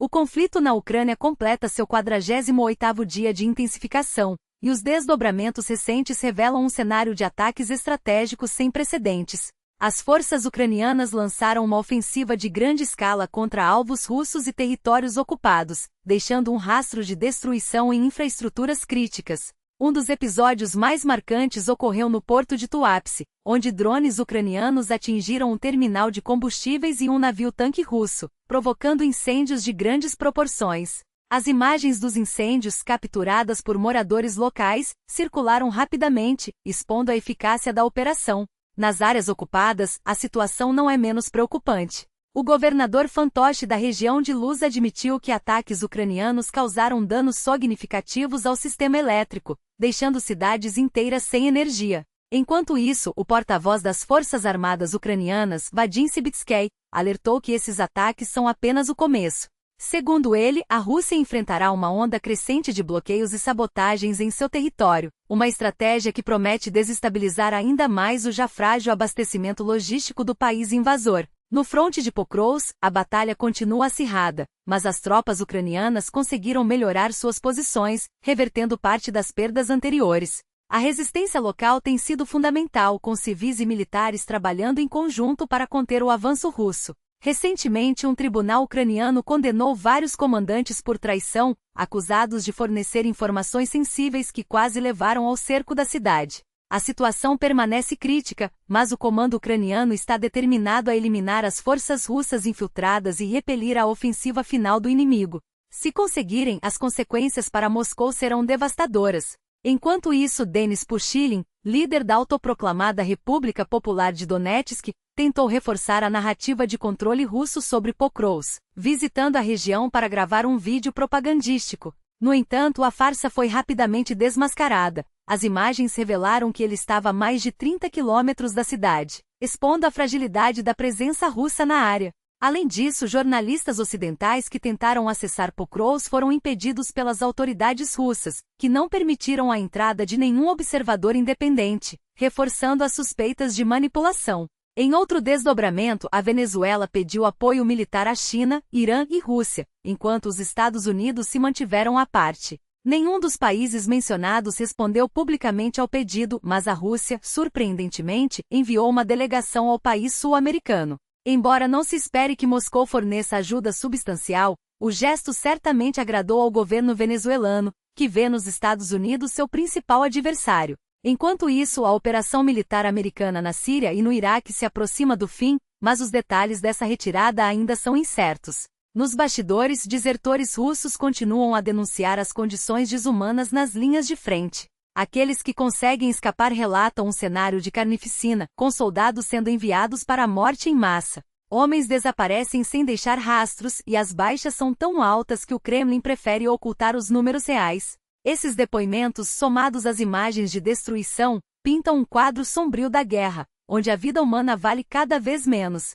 O conflito na Ucrânia completa seu 48º dia de intensificação, e os desdobramentos recentes revelam um cenário de ataques estratégicos sem precedentes. As forças ucranianas lançaram uma ofensiva de grande escala contra alvos russos e territórios ocupados, deixando um rastro de destruição em infraestruturas críticas. Um dos episódios mais marcantes ocorreu no porto de Tuapse, onde drones ucranianos atingiram um terminal de combustíveis e um navio-tanque russo, provocando incêndios de grandes proporções. As imagens dos incêndios, capturadas por moradores locais, circularam rapidamente, expondo a eficácia da operação. Nas áreas ocupadas, a situação não é menos preocupante. O governador fantoche da região de Luz admitiu que ataques ucranianos causaram danos significativos ao sistema elétrico, deixando cidades inteiras sem energia. Enquanto isso, o porta-voz das Forças Armadas Ucranianas, Vadim Sibitskei, alertou que esses ataques são apenas o começo. Segundo ele, a Rússia enfrentará uma onda crescente de bloqueios e sabotagens em seu território, uma estratégia que promete desestabilizar ainda mais o já frágil abastecimento logístico do país invasor. No fronte de Pokrovsk, a batalha continua acirrada, mas as tropas ucranianas conseguiram melhorar suas posições, revertendo parte das perdas anteriores. A resistência local tem sido fundamental, com civis e militares trabalhando em conjunto para conter o avanço russo. Recentemente, um tribunal ucraniano condenou vários comandantes por traição, acusados de fornecer informações sensíveis que quase levaram ao cerco da cidade. A situação permanece crítica, mas o comando ucraniano está determinado a eliminar as forças russas infiltradas e repelir a ofensiva final do inimigo. Se conseguirem, as consequências para Moscou serão devastadoras. Enquanto isso, Denis Pushilin, líder da autoproclamada República Popular de Donetsk, tentou reforçar a narrativa de controle russo sobre Pokrovsk, visitando a região para gravar um vídeo propagandístico. No entanto, a farsa foi rapidamente desmascarada. As imagens revelaram que ele estava a mais de 30 quilômetros da cidade, expondo a fragilidade da presença russa na área. Além disso, jornalistas ocidentais que tentaram acessar Pokrovsk foram impedidos pelas autoridades russas, que não permitiram a entrada de nenhum observador independente, reforçando as suspeitas de manipulação. Em outro desdobramento, a Venezuela pediu apoio militar à China, Irã e Rússia, enquanto os Estados Unidos se mantiveram à parte. Nenhum dos países mencionados respondeu publicamente ao pedido, mas a Rússia, surpreendentemente, enviou uma delegação ao país sul-americano. Embora não se espere que Moscou forneça ajuda substancial, o gesto certamente agradou ao governo venezuelano, que vê nos Estados Unidos seu principal adversário. Enquanto isso, a operação militar americana na Síria e no Iraque se aproxima do fim, mas os detalhes dessa retirada ainda são incertos. Nos bastidores, desertores russos continuam a denunciar as condições desumanas nas linhas de frente. Aqueles que conseguem escapar relatam um cenário de carnificina, com soldados sendo enviados para a morte em massa. Homens desaparecem sem deixar rastros e as baixas são tão altas que o Kremlin prefere ocultar os números reais. Esses depoimentos, somados às imagens de destruição, pintam um quadro sombrio da guerra, onde a vida humana vale cada vez menos.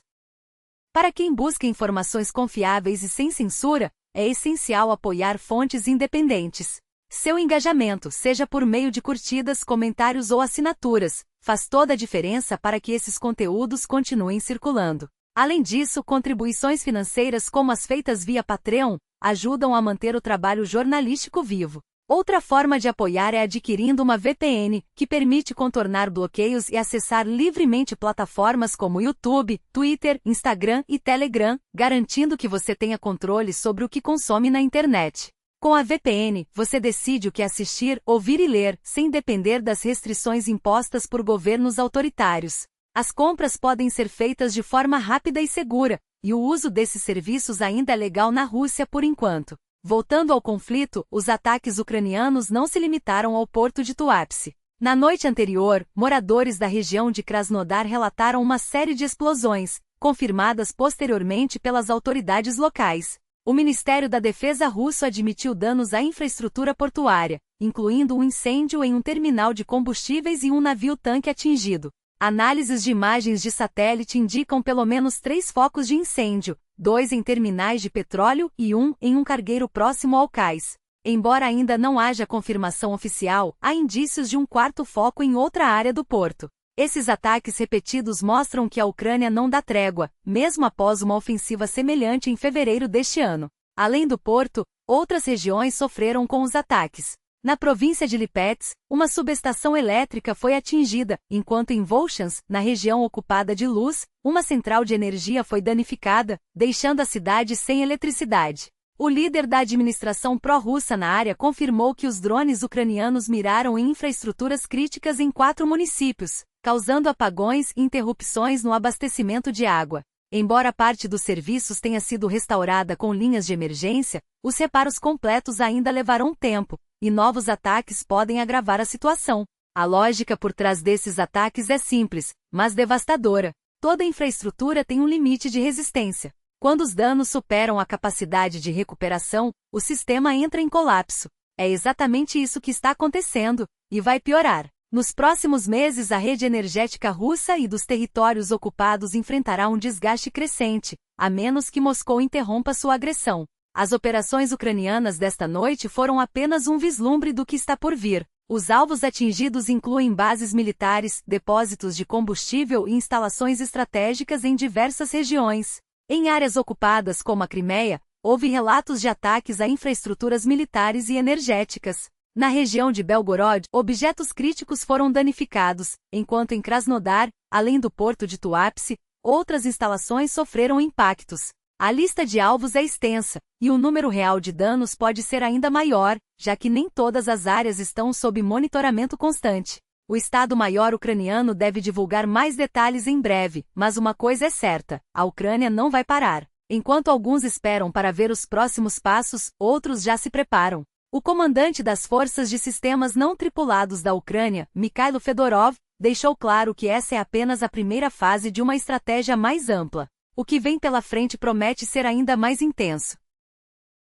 Para quem busca informações confiáveis e sem censura, é essencial apoiar fontes independentes. Seu engajamento, seja por meio de curtidas, comentários ou assinaturas, faz toda a diferença para que esses conteúdos continuem circulando. Além disso, contribuições financeiras como as feitas via Patreon ajudam a manter o trabalho jornalístico vivo. Outra forma de apoiar é adquirindo uma VPN, que permite contornar bloqueios e acessar livremente plataformas como YouTube, Twitter, Instagram e Telegram, garantindo que você tenha controle sobre o que consome na internet. Com a VPN, você decide o que assistir, ouvir e ler, sem depender das restrições impostas por governos autoritários. As compras podem ser feitas de forma rápida e segura, e o uso desses serviços ainda é legal na Rússia por enquanto. Voltando ao conflito, os ataques ucranianos não se limitaram ao porto de Tuapse. Na noite anterior, moradores da região de Krasnodar relataram uma série de explosões, confirmadas posteriormente pelas autoridades locais. O Ministério da Defesa russo admitiu danos à infraestrutura portuária, incluindo um incêndio em um terminal de combustíveis e um navio-tanque atingido. Análises de imagens de satélite indicam pelo menos 3 focos de incêndio, 2 em terminais de petróleo e 1 em um cargueiro próximo ao cais. Embora ainda não haja confirmação oficial, há indícios de um 4º foco em outra área do porto. Esses ataques repetidos mostram que a Ucrânia não dá trégua, mesmo após uma ofensiva semelhante em fevereiro deste ano. Além do porto, outras regiões sofreram com os ataques. Na província de Lipetsk, uma subestação elétrica foi atingida, enquanto em Volchansk, na região ocupada de Luz, uma central de energia foi danificada, deixando a cidade sem eletricidade. O líder da administração pró-russa na área confirmou que os drones ucranianos miraram em infraestruturas críticas em 4 municípios, causando apagões e interrupções no abastecimento de água. Embora parte dos serviços tenha sido restaurada com linhas de emergência, os reparos completos ainda levarão tempo, e novos ataques podem agravar a situação. A lógica por trás desses ataques é simples, mas devastadora. Toda infraestrutura tem um limite de resistência. Quando os danos superam a capacidade de recuperação, o sistema entra em colapso. É exatamente isso que está acontecendo, e vai piorar. Nos próximos meses, a rede energética russa e dos territórios ocupados enfrentará um desgaste crescente, a menos que Moscou interrompa sua agressão. As operações ucranianas desta noite foram apenas um vislumbre do que está por vir. Os alvos atingidos incluem bases militares, depósitos de combustível e instalações estratégicas em diversas regiões. Em áreas ocupadas como a Crimeia, houve relatos de ataques a infraestruturas militares e energéticas. Na região de Belgorod, objetos críticos foram danificados, enquanto em Krasnodar, além do porto de Tuapse, outras instalações sofreram impactos. A lista de alvos é extensa, e o número real de danos pode ser ainda maior, já que nem todas as áreas estão sob monitoramento constante. O Estado-Maior ucraniano deve divulgar mais detalhes em breve, mas uma coisa é certa: a Ucrânia não vai parar. Enquanto alguns esperam para ver os próximos passos, outros já se preparam. O comandante das Forças de Sistemas Não Tripulados da Ucrânia, Mikhailo Fedorov, deixou claro que essa é apenas a primeira fase de uma estratégia mais ampla. O que vem pela frente promete ser ainda mais intenso.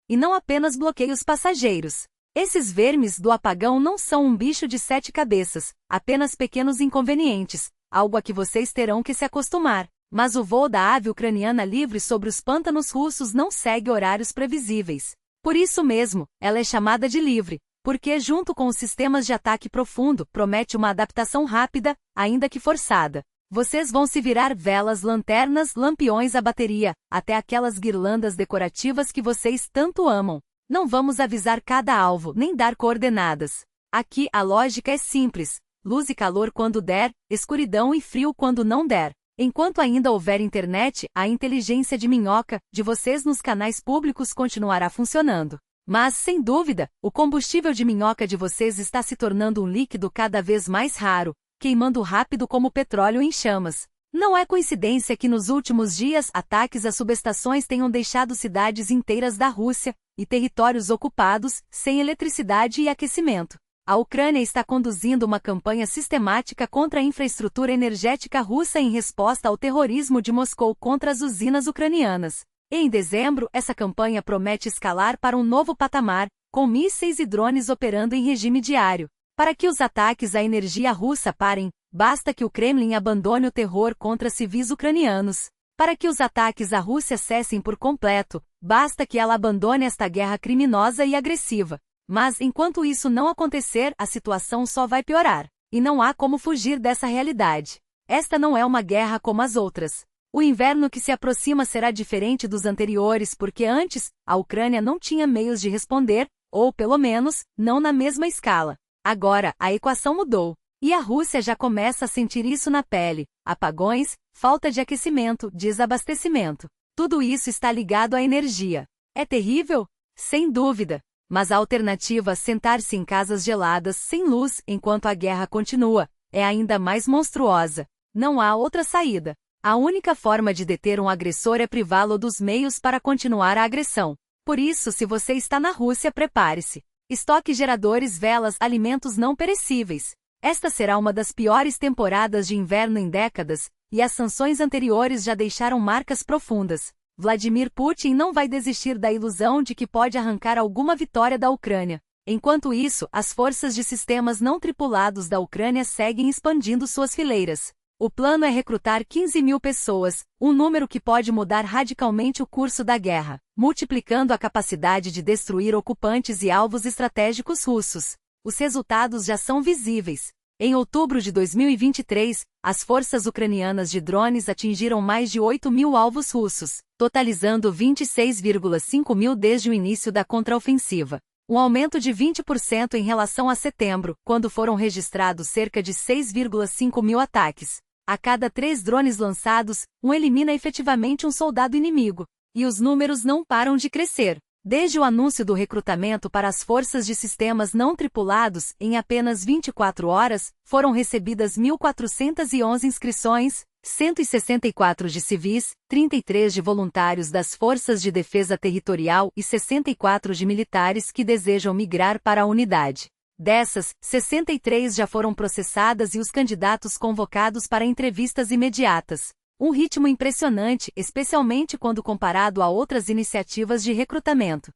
E não apenas bloqueios passageiros. Esses vermes do apagão não são um bicho de 7 cabeças, apenas pequenos inconvenientes, algo a que vocês terão que se acostumar. Mas o voo da ave ucraniana livre sobre os pântanos russos não segue horários previsíveis. Por isso mesmo, ela é chamada de livre, porque junto com os sistemas de ataque profundo, promete uma adaptação rápida, ainda que forçada. Vocês vão se virar velas, lanternas, lampiões à bateria, até aquelas guirlandas decorativas que vocês tanto amam. Não vamos avisar cada alvo, nem dar coordenadas. Aqui a lógica é simples: luz e calor quando der, escuridão e frio quando não der. Enquanto ainda houver internet, a inteligência de minhoca de vocês nos canais públicos continuará funcionando. Mas, sem dúvida, o combustível de minhoca de vocês está se tornando um líquido cada vez mais raro, queimando rápido como petróleo em chamas. Não é coincidência que nos últimos dias ataques a subestações tenham deixado cidades inteiras da Rússia e territórios ocupados, sem eletricidade e aquecimento. A Ucrânia está conduzindo uma campanha sistemática contra a infraestrutura energética russa em resposta ao terrorismo de Moscou contra as usinas ucranianas. E em dezembro, essa campanha promete escalar para um novo patamar, com mísseis e drones operando em regime diário. Para que os ataques à energia russa parem, basta que o Kremlin abandone o terror contra civis ucranianos. Para que os ataques à Rússia cessem por completo, basta que ela abandone esta guerra criminosa e agressiva. Mas, enquanto isso não acontecer, a situação só vai piorar. E não há como fugir dessa realidade. Esta não é uma guerra como as outras. O inverno que se aproxima será diferente dos anteriores porque antes, a Ucrânia não tinha meios de responder, ou pelo menos, não na mesma escala. Agora, a equação mudou. E a Rússia já começa a sentir isso na pele: apagões, falta de aquecimento, desabastecimento. Tudo isso está ligado à energia. É terrível? Sem dúvida. Mas a alternativa, sentar-se em casas geladas, sem luz, enquanto a guerra continua, é ainda mais monstruosa. Não há outra saída. A única forma de deter um agressor é privá-lo dos meios para continuar a agressão. Por isso, se você está na Rússia, prepare-se. Estoque geradores, velas, alimentos não perecíveis. Esta será uma das piores temporadas de inverno em décadas, e as sanções anteriores já deixaram marcas profundas. Vladimir Putin não vai desistir da ilusão de que pode arrancar alguma vitória da Ucrânia. Enquanto isso, as forças de sistemas não tripulados da Ucrânia seguem expandindo suas fileiras. O plano é recrutar 15.000 pessoas, um número que pode mudar radicalmente o curso da guerra, multiplicando a capacidade de destruir ocupantes e alvos estratégicos russos. Os resultados já são visíveis. Em outubro de 2023, as forças ucranianas de drones atingiram mais de 8.000 alvos russos, totalizando 26,5 mil desde o início da contraofensiva. Um aumento de 20% em relação a setembro, quando foram registrados cerca de 6,5 mil ataques. A cada 3 drones lançados, um elimina efetivamente um soldado inimigo. E os números não param de crescer. Desde o anúncio do recrutamento para as forças de sistemas não tripulados, em apenas 24 horas, foram recebidas 1.411 inscrições, 164 de civis, 33 de voluntários das Forças de Defesa Territorial e 64 de militares que desejam migrar para a unidade. Dessas, 63 já foram processadas e os candidatos convocados para entrevistas imediatas. Um ritmo impressionante, especialmente quando comparado a outras iniciativas de recrutamento.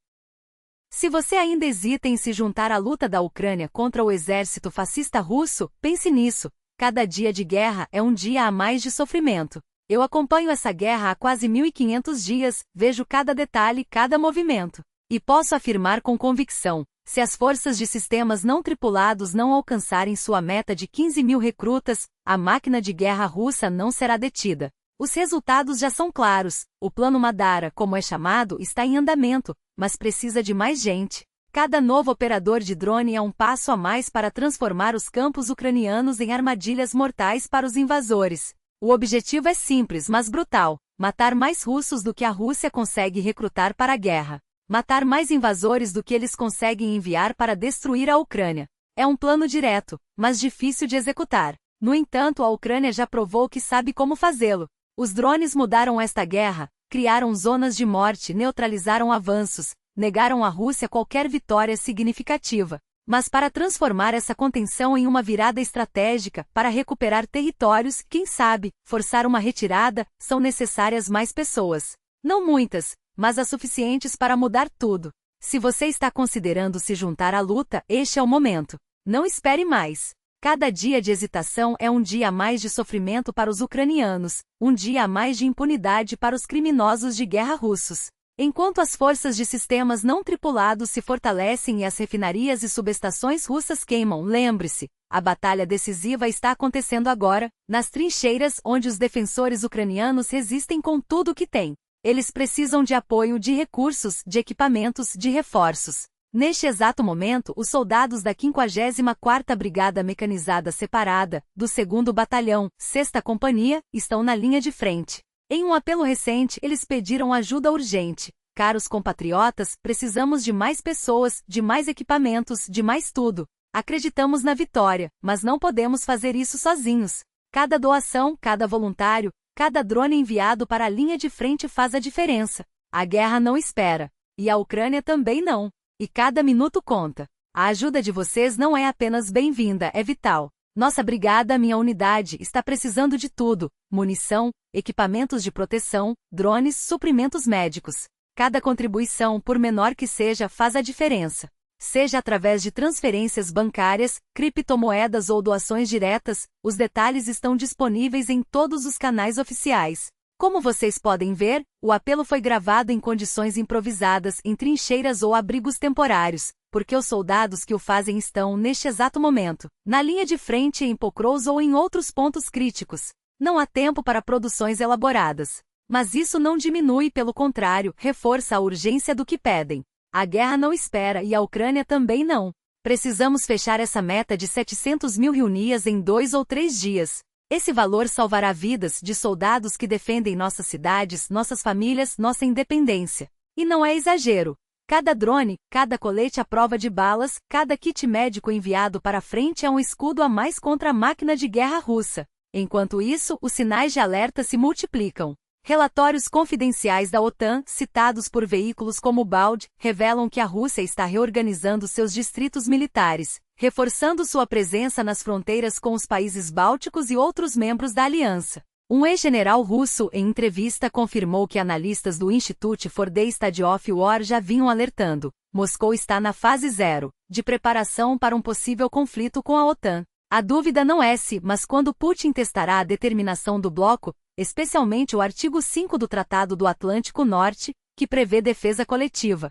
Se você ainda hesita em se juntar à luta da Ucrânia contra o exército fascista russo, pense nisso. Cada dia de guerra é um dia a mais de sofrimento. Eu acompanho essa guerra há quase 1.500 dias, vejo cada detalhe, cada movimento. E posso afirmar com convicção, se as forças de sistemas não tripulados não alcançarem sua meta de 15 mil recrutas, a máquina de guerra russa não será detida. Os resultados já são claros, o Plano Madara, como é chamado, está em andamento, mas precisa de mais gente. Cada novo operador de drone é um passo a mais para transformar os campos ucranianos em armadilhas mortais para os invasores. O objetivo é simples, mas brutal: matar mais russos do que a Rússia consegue recrutar para a guerra. Matar mais invasores do que eles conseguem enviar para destruir a Ucrânia. É um plano direto, mas difícil de executar. No entanto, a Ucrânia já provou que sabe como fazê-lo. Os drones mudaram esta guerra, criaram zonas de morte, neutralizaram avanços, negaram à Rússia qualquer vitória significativa. Mas para transformar essa contenção em uma virada estratégica, para recuperar territórios, quem sabe, forçar uma retirada, são necessárias mais pessoas. Não muitas, mas as suficientes para mudar tudo. Se você está considerando se juntar à luta, este é o momento. Não espere mais. Cada dia de hesitação é um dia a mais de sofrimento para os ucranianos, um dia a mais de impunidade para os criminosos de guerra russos. Enquanto as forças de sistemas não tripulados se fortalecem e as refinarias e subestações russas queimam, lembre-se, a batalha decisiva está acontecendo agora, nas trincheiras onde os defensores ucranianos resistem com tudo o que têm. Eles precisam de apoio, de recursos, de equipamentos, de reforços. Neste exato momento, os soldados da 54ª Brigada Mecanizada Separada, do 2º Batalhão, 6ª Companhia, estão na linha de frente. Em um apelo recente, eles pediram ajuda urgente. Caros compatriotas, precisamos de mais pessoas, de mais equipamentos, de mais tudo. Acreditamos na vitória, mas não podemos fazer isso sozinhos. Cada doação, cada voluntário, cada drone enviado para a linha de frente faz a diferença. A guerra não espera. E a Ucrânia também não. E cada minuto conta. A ajuda de vocês não é apenas bem-vinda, é vital. Nossa brigada, minha unidade, está precisando de tudo: munição, equipamentos de proteção, drones, suprimentos médicos. Cada contribuição, por menor que seja, faz a diferença. Seja através de transferências bancárias, criptomoedas ou doações diretas, os detalhes estão disponíveis em todos os canais oficiais. Como vocês podem ver, o apelo foi gravado em condições improvisadas, em trincheiras ou abrigos temporários, porque os soldados que o fazem estão, neste exato momento, na linha de frente em Pokrovsk ou em outros pontos críticos. Não há tempo para produções elaboradas. Mas isso não diminui, pelo contrário, reforça a urgência do que pedem. A guerra não espera e a Ucrânia também não. Precisamos fechar essa meta de 700 mil hryvnias em 2 ou 3 dias. Esse valor salvará vidas de soldados que defendem nossas cidades, nossas famílias, nossa independência. E não é exagero. Cada drone, cada colete à prova de balas, cada kit médico enviado para a frente é um escudo a mais contra a máquina de guerra russa. Enquanto isso, os sinais de alerta se multiplicam. Relatórios confidenciais da OTAN, citados por veículos como o BALD, revelam que a Rússia está reorganizando seus distritos militares, reforçando sua presença nas fronteiras com os países bálticos e outros membros da aliança. Um ex-general russo, em entrevista, confirmou que analistas do Institute for the Study of War já vinham alertando: Moscou está na fase 0, de preparação para um possível conflito com a OTAN. A dúvida não é se, mas quando Putin testará a determinação do bloco, especialmente o artigo 5 do Tratado do Atlântico Norte, que prevê defesa coletiva.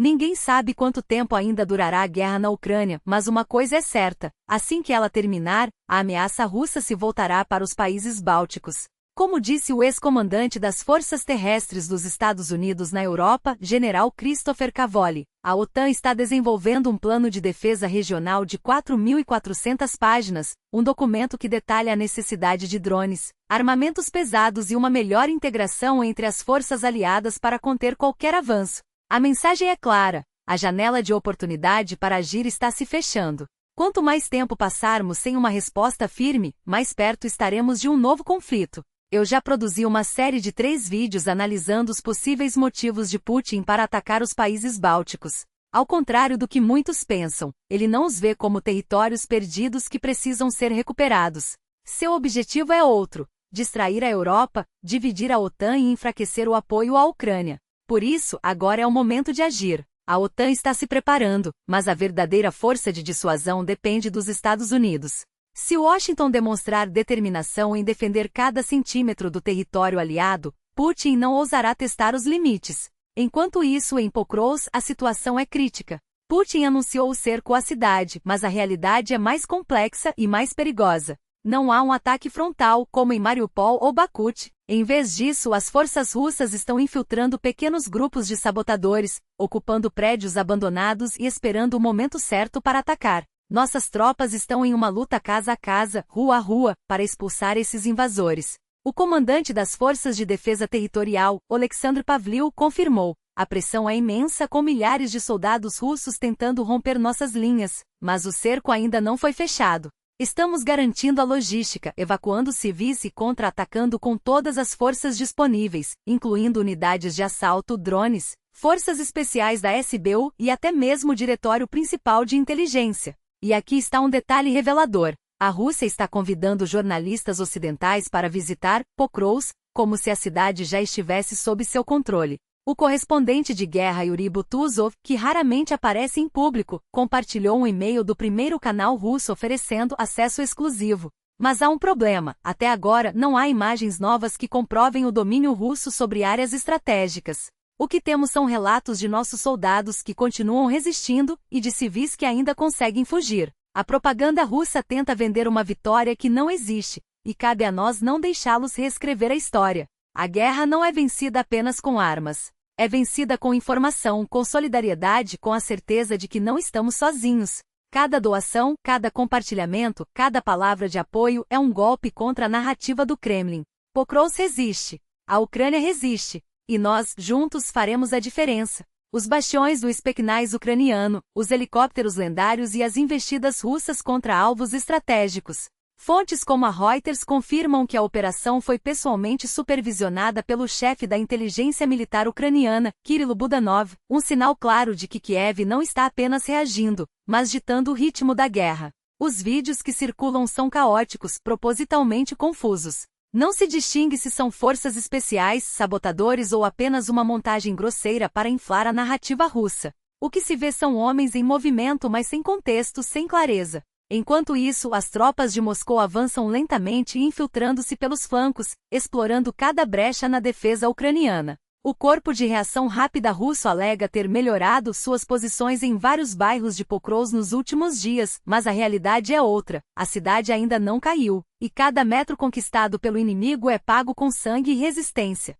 Ninguém sabe quanto tempo ainda durará a guerra na Ucrânia, mas uma coisa é certa: assim que ela terminar, a ameaça russa se voltará para os países bálticos. Como disse o ex-comandante das Forças Terrestres dos Estados Unidos na Europa, General Christopher Cavoli, a OTAN está desenvolvendo um plano de defesa regional de 4.400 páginas, um documento que detalha a necessidade de drones, armamentos pesados e uma melhor integração entre as forças aliadas para conter qualquer avanço. A mensagem é clara: a janela de oportunidade para agir está se fechando. Quanto mais tempo passarmos sem uma resposta firme, mais perto estaremos de um novo conflito. Eu já produzi uma série de 3 vídeos analisando os possíveis motivos de Putin para atacar os países bálticos. Ao contrário do que muitos pensam, ele não os vê como territórios perdidos que precisam ser recuperados. Seu objetivo é outro: distrair a Europa, dividir a OTAN e enfraquecer o apoio à Ucrânia. Por isso, agora é o momento de agir. A OTAN está se preparando, mas a verdadeira força de dissuasão depende dos Estados Unidos. Se Washington demonstrar determinação em defender cada centímetro do território aliado, Putin não ousará testar os limites. Enquanto isso, em Pokrovsk, a situação é crítica. Putin anunciou o cerco à cidade, mas a realidade é mais complexa e mais perigosa. Não há um ataque frontal, como em Mariupol ou Bakhmut. Em vez disso, as forças russas estão infiltrando pequenos grupos de sabotadores, ocupando prédios abandonados e esperando o momento certo para atacar. Nossas tropas estão em uma luta casa a casa, rua a rua, para expulsar esses invasores. O comandante das Forças de Defesa Territorial, Oleksandr Pavlov, confirmou: a pressão é imensa, com milhares de soldados russos tentando romper nossas linhas, mas o cerco ainda não foi fechado. Estamos garantindo a logística, evacuando civis e contra-atacando com todas as forças disponíveis, incluindo unidades de assalto, drones, forças especiais da SBU e até mesmo o Diretório Principal de Inteligência. E aqui está um detalhe revelador: a Rússia está convidando jornalistas ocidentais para visitar Pokrovsk, como se a cidade já estivesse sob seu controle. O correspondente de guerra Yuri Butuzov, que raramente aparece em público, compartilhou um e-mail do primeiro canal russo oferecendo acesso exclusivo. Mas há um problema: até agora não há imagens novas que comprovem o domínio russo sobre áreas estratégicas. O que temos são relatos de nossos soldados que continuam resistindo e de civis que ainda conseguem fugir. A propaganda russa tenta vender uma vitória que não existe, e cabe a nós não deixá-los reescrever a história. A guerra não é vencida apenas com armas. É vencida com informação, com solidariedade, com a certeza de que não estamos sozinhos. Cada doação, cada compartilhamento, cada palavra de apoio é um golpe contra a narrativa do Kremlin. Pokrovsk resiste. A Ucrânia resiste. E nós, juntos, faremos a diferença. Os bastiões do Spetsnaz ucraniano, os helicópteros lendários e as investidas russas contra alvos estratégicos. Fontes como a Reuters confirmam que a operação foi pessoalmente supervisionada pelo chefe da inteligência militar ucraniana, Kirill Budanov, um sinal claro de que Kiev não está apenas reagindo, mas ditando o ritmo da guerra. Os vídeos que circulam são caóticos, propositalmente confusos. Não se distingue se são forças especiais, sabotadores ou apenas uma montagem grosseira para inflar a narrativa russa. O que se vê são homens em movimento, mas sem contexto, sem clareza. Enquanto isso, as tropas de Moscou avançam lentamente, infiltrando-se pelos flancos, explorando cada brecha na defesa ucraniana. O Corpo de Reação Rápida russo alega ter melhorado suas posições em vários bairros de Pokrovsk nos últimos dias, mas a realidade é outra: a cidade ainda não caiu, e cada metro conquistado pelo inimigo é pago com sangue e resistência.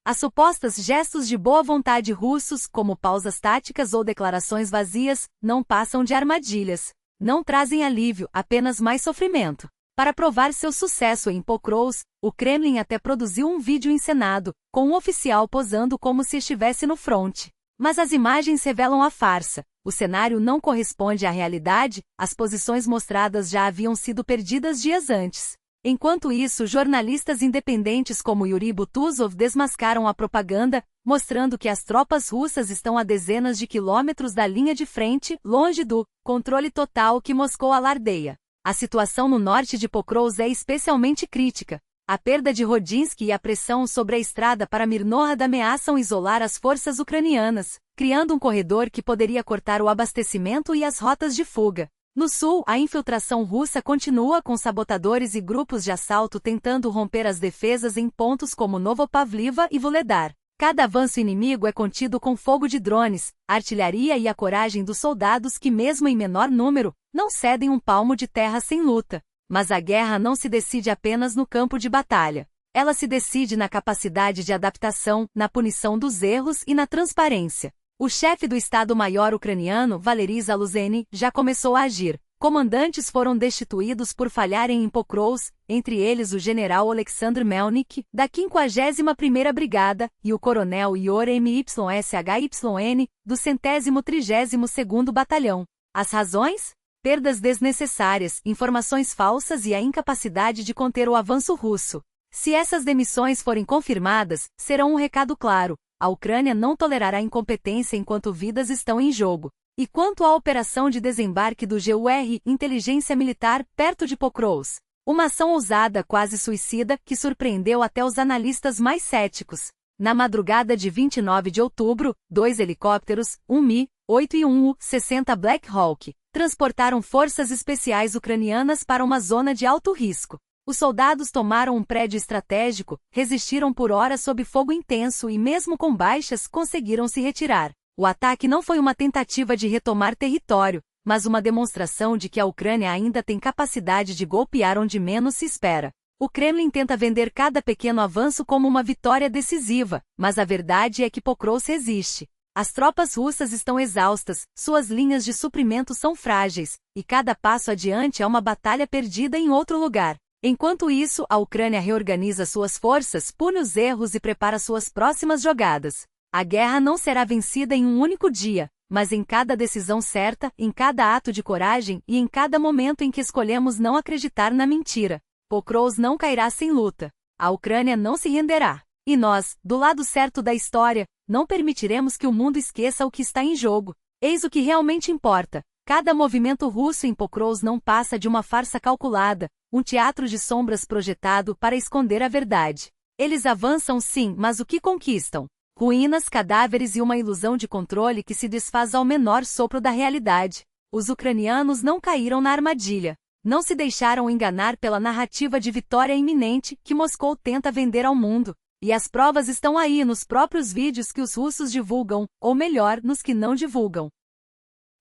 As supostas gestos de boa vontade russos, como pausas táticas ou declarações vazias, não passam de armadilhas. Não trazem alívio, apenas mais sofrimento. Para provar seu sucesso em Pokrovsk, o Kremlin até produziu um vídeo encenado, com um oficial posando como se estivesse no fronte. Mas as imagens revelam a farsa. O cenário não corresponde à realidade, as posições mostradas já haviam sido perdidas dias antes. Enquanto isso, jornalistas independentes como Yuri Butuzov desmascaram a propaganda, mostrando que as tropas russas estão a dezenas de quilômetros da linha de frente, longe do controle total que Moscou alardeia. A situação no norte de Pokrovsk é especialmente crítica. A perda de Rodinsky e a pressão sobre a estrada para Mirnohad ameaçam isolar as forças ucranianas, criando um corredor que poderia cortar o abastecimento e as rotas de fuga. No sul, a infiltração russa continua com sabotadores e grupos de assalto tentando romper as defesas em pontos como Novopavliva e Vuhledar. Cada avanço inimigo é contido com fogo de drones, artilharia e a coragem dos soldados que, mesmo em menor número, não cedem um palmo de terra sem luta. Mas a guerra não se decide apenas no campo de batalha. Ela se decide na capacidade de adaptação, na punição dos erros e na transparência. O chefe do Estado-Maior ucraniano, Valery Zaluzhny, já começou a agir. Comandantes foram destituídos por falharem em Pokrovsk, entre eles o general Oleksandr Melnik, da 51ª Brigada, e o coronel Yor Myshyn, do 132º Batalhão. As razões? Perdas desnecessárias, informações falsas e a incapacidade de conter o avanço russo. Se essas demissões forem confirmadas, serão um recado claro: a Ucrânia não tolerará incompetência enquanto vidas estão em jogo. E quanto à operação de desembarque do GUR, inteligência militar, perto de Pokrovsk? Uma ação ousada, quase suicida, que surpreendeu até os analistas mais céticos. Na madrugada de 29 de outubro, 2 helicópteros, um Mi-8 e um U-60 Black Hawk, transportaram forças especiais ucranianas para uma zona de alto risco. Os soldados tomaram um prédio estratégico, resistiram por horas sob fogo intenso e, mesmo com baixas, conseguiram se retirar. O ataque não foi uma tentativa de retomar território, mas uma demonstração de que a Ucrânia ainda tem capacidade de golpear onde menos se espera. O Kremlin tenta vender cada pequeno avanço como uma vitória decisiva, mas a verdade é que Pokrovsk resiste. As tropas russas estão exaustas, suas linhas de suprimento são frágeis, e cada passo adiante é uma batalha perdida em outro lugar. Enquanto isso, a Ucrânia reorganiza suas forças, pune os erros e prepara suas próximas jogadas. A guerra não será vencida em um único dia, mas em cada decisão certa, em cada ato de coragem e em cada momento em que escolhemos não acreditar na mentira. Pokrovsk não cairá sem luta. A Ucrânia não se renderá. E nós, do lado certo da história, não permitiremos que o mundo esqueça o que está em jogo. Eis o que realmente importa. Cada movimento russo em Pokrovsk não passa de uma farsa calculada, um teatro de sombras projetado para esconder a verdade. Eles avançam sim, mas o que conquistam? Ruínas, cadáveres e uma ilusão de controle que se desfaz ao menor sopro da realidade. Os ucranianos não caíram na armadilha. Não se deixaram enganar pela narrativa de vitória iminente que Moscou tenta vender ao mundo. E as provas estão aí nos próprios vídeos que os russos divulgam, ou melhor, nos que não divulgam.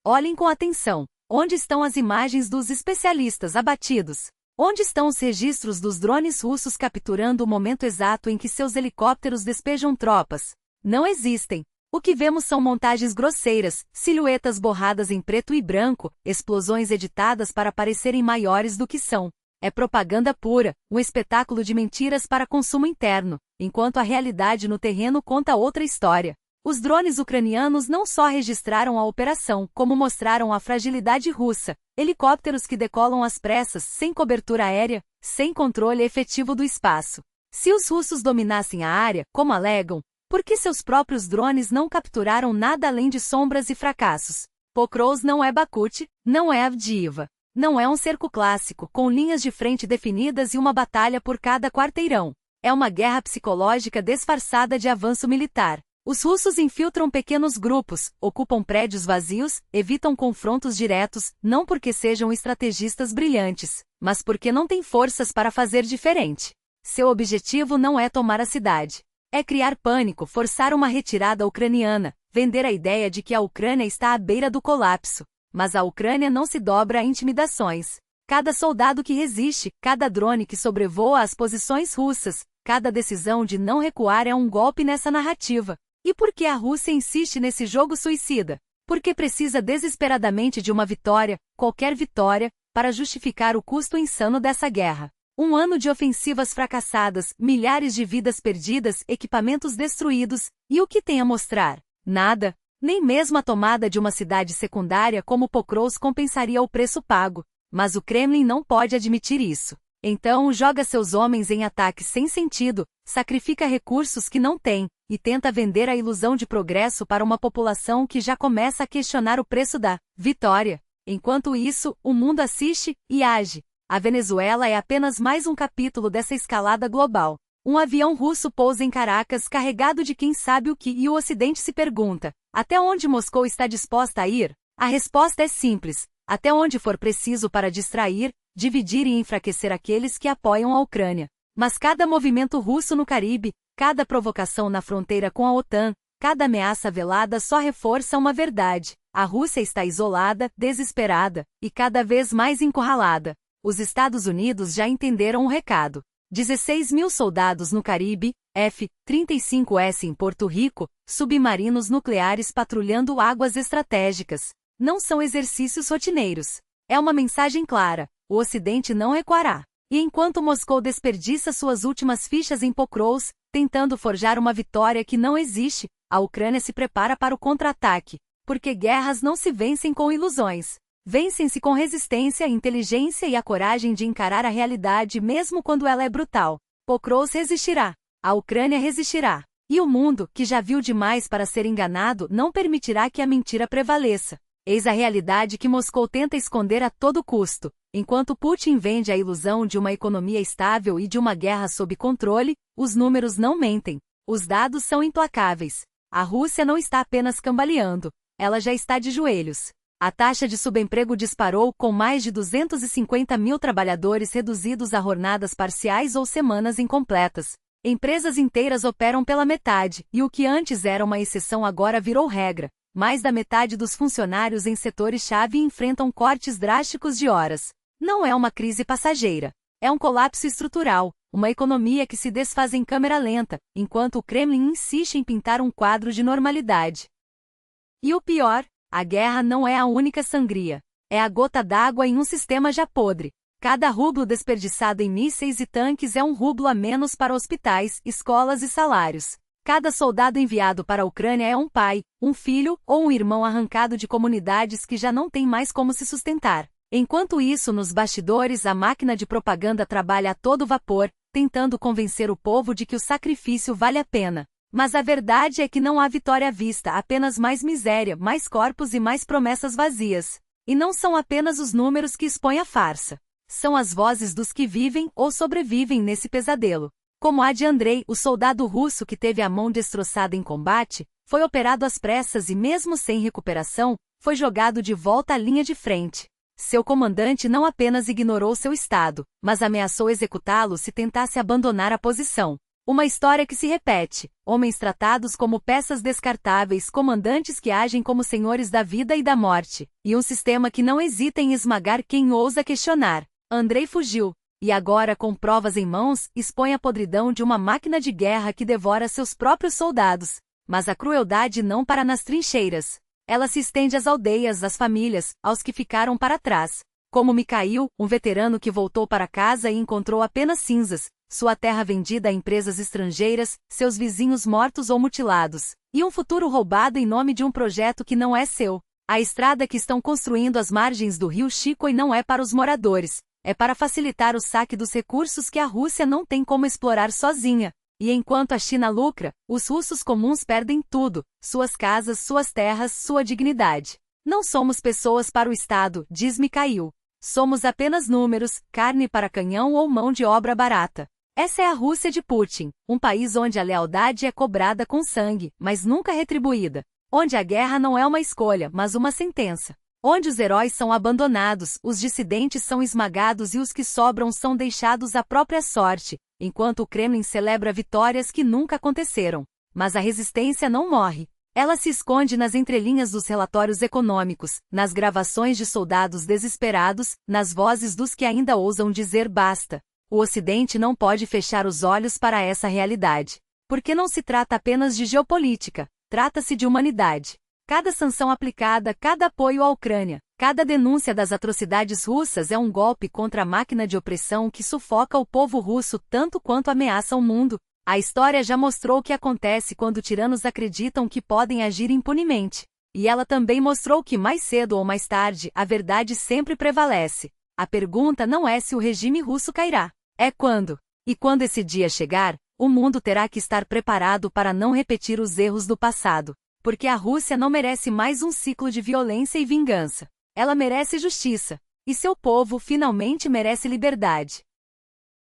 Olhem com atenção. Onde estão as imagens dos especialistas abatidos? Onde estão os registros dos drones russos capturando o momento exato em que seus helicópteros despejam tropas? Não existem. O que vemos são montagens grosseiras, silhuetas borradas em preto e branco, explosões editadas para parecerem maiores do que são. É propaganda pura, um espetáculo de mentiras para consumo interno, enquanto a realidade no terreno conta outra história. Os drones ucranianos não só registraram a operação, como mostraram a fragilidade russa. Helicópteros que decolam às pressas, sem cobertura aérea, sem controle efetivo do espaço. Se os russos dominassem a área, como alegam, por que seus próprios drones não capturaram nada além de sombras e fracassos? Pokrovsk não é Bakhmut, não é Avdiivka. Não é um cerco clássico, com linhas de frente definidas e uma batalha por cada quarteirão. É uma guerra psicológica disfarçada de avanço militar. Os russos infiltram pequenos grupos, ocupam prédios vazios, evitam confrontos diretos, não porque sejam estrategistas brilhantes, mas porque não têm forças para fazer diferente. Seu objetivo não é tomar a cidade. É criar pânico, forçar uma retirada ucraniana, vender a ideia de que a Ucrânia está à beira do colapso. Mas a Ucrânia não se dobra a intimidações. Cada soldado que resiste, cada drone que sobrevoa as posições russas, cada decisão de não recuar é um golpe nessa narrativa. E por que a Rússia insiste nesse jogo suicida? Porque precisa desesperadamente de uma vitória, qualquer vitória, para justificar o custo insano dessa guerra. Um ano de ofensivas fracassadas, milhares de vidas perdidas, equipamentos destruídos, e o que tem a mostrar? Nada. Nem mesmo a tomada de uma cidade secundária como Pokrovsk compensaria o preço pago. Mas o Kremlin não pode admitir isso. Então joga seus homens em ataques sem sentido, sacrifica recursos que não tem, e tenta vender a ilusão de progresso para uma população que já começa a questionar o preço da vitória. Enquanto isso, o mundo assiste e age. A Venezuela é apenas mais um capítulo dessa escalada global. Um avião russo pousa em Caracas carregado de quem sabe o que e o Ocidente se pergunta: até onde Moscou está disposta a ir? A resposta é simples: até onde for preciso para distrair, dividir e enfraquecer aqueles que apoiam a Ucrânia. Mas cada movimento russo no Caribe, Cada provocação na fronteira com a OTAN, cada ameaça velada só reforça uma verdade: a Rússia está isolada, desesperada e cada vez mais encurralada. Os Estados Unidos já entenderam o recado. 16 mil soldados no Caribe, F-35S em Porto Rico, submarinos nucleares patrulhando águas estratégicas. Não são exercícios rotineiros. É uma mensagem clara: o Ocidente não recuará. E enquanto Moscou desperdiça suas últimas fichas em Pokrovsk, tentando forjar uma vitória que não existe, a Ucrânia se prepara para o contra-ataque. Porque guerras não se vencem com ilusões. Vencem-se com resistência, inteligência e a coragem de encarar a realidade mesmo quando ela é brutal. Pokrovsk resistirá. A Ucrânia resistirá. E o mundo, que já viu demais para ser enganado, não permitirá que a mentira prevaleça. Eis a realidade que Moscou tenta esconder a todo custo. Enquanto Putin vende a ilusão de uma economia estável e de uma guerra sob controle, os números não mentem. Os dados são implacáveis. A Rússia não está apenas cambaleando. Ela já está de joelhos. A taxa de subemprego disparou, com mais de 250 mil trabalhadores reduzidos a jornadas parciais ou semanas incompletas. Empresas inteiras operam pela metade, e o que antes era uma exceção agora virou regra. Mais da metade dos funcionários em setores-chave enfrentam cortes drásticos de horas. Não é uma crise passageira. É um colapso estrutural, uma economia que se desfaz em câmera lenta, enquanto o Kremlin insiste em pintar um quadro de normalidade. E o pior, a guerra não é a única sangria. É a gota d'água em um sistema já podre. Cada rublo desperdiçado em mísseis e tanques é um rublo a menos para hospitais, escolas e salários. Cada soldado enviado para a Ucrânia é um pai, um filho ou um irmão arrancado de comunidades que já não têm mais como se sustentar. Enquanto isso, nos bastidores, a máquina de propaganda trabalha a todo vapor, tentando convencer o povo de que o sacrifício vale a pena. Mas a verdade é que não há vitória à vista, apenas mais miséria, mais corpos e mais promessas vazias. E não são apenas os números que expõem a farsa. São as vozes dos que vivem ou sobrevivem nesse pesadelo. Como a de Andrei, o soldado russo que teve a mão destroçada em combate, foi operado às pressas e mesmo sem recuperação, foi jogado de volta à linha de frente. Seu comandante não apenas ignorou seu estado, mas ameaçou executá-lo se tentasse abandonar a posição. Uma história que se repete: homens tratados como peças descartáveis, comandantes que agem como senhores da vida e da morte, e um sistema que não hesita em esmagar quem ousa questionar. Andrei fugiu, e agora, com provas em mãos, expõe a podridão de uma máquina de guerra que devora seus próprios soldados. Mas a crueldade não para nas trincheiras. Ela se estende às aldeias, às famílias, aos que ficaram para trás. Como Mikhail, um veterano que voltou para casa e encontrou apenas cinzas, sua terra vendida a empresas estrangeiras, seus vizinhos mortos ou mutilados, e um futuro roubado em nome de um projeto que não é seu. A estrada que estão construindo às margens do rio Chico não é para os moradores, é para facilitar o saque dos recursos que a Rússia não tem como explorar sozinha. E enquanto a China lucra, os russos comuns perdem tudo: suas casas, suas terras, sua dignidade. Não somos pessoas para o Estado, diz Mikhail. Somos apenas números, carne para canhão ou mão de obra barata. Essa é a Rússia de Putin, um país onde a lealdade é cobrada com sangue, mas nunca retribuída. Onde a guerra não é uma escolha, mas uma sentença. Onde os heróis são abandonados, os dissidentes são esmagados e os que sobram são deixados à própria sorte, enquanto o Kremlin celebra vitórias que nunca aconteceram. Mas a resistência não morre. Ela se esconde nas entrelinhas dos relatórios econômicos, nas gravações de soldados desesperados, nas vozes dos que ainda ousam dizer basta. O Ocidente não pode fechar os olhos para essa realidade. Porque não se trata apenas de geopolítica, trata-se de humanidade. Cada sanção aplicada, cada apoio à Ucrânia, cada denúncia das atrocidades russas é um golpe contra a máquina de opressão que sufoca o povo russo tanto quanto ameaça o mundo. A história já mostrou o que acontece quando tiranos acreditam que podem agir impunemente. E ela também mostrou que mais cedo ou mais tarde, a verdade sempre prevalece. A pergunta não é se o regime russo cairá, é quando. E quando esse dia chegar, o mundo terá que estar preparado para não repetir os erros do passado. Porque a Rússia não merece mais um ciclo de violência e vingança. Ela merece justiça. E seu povo finalmente merece liberdade.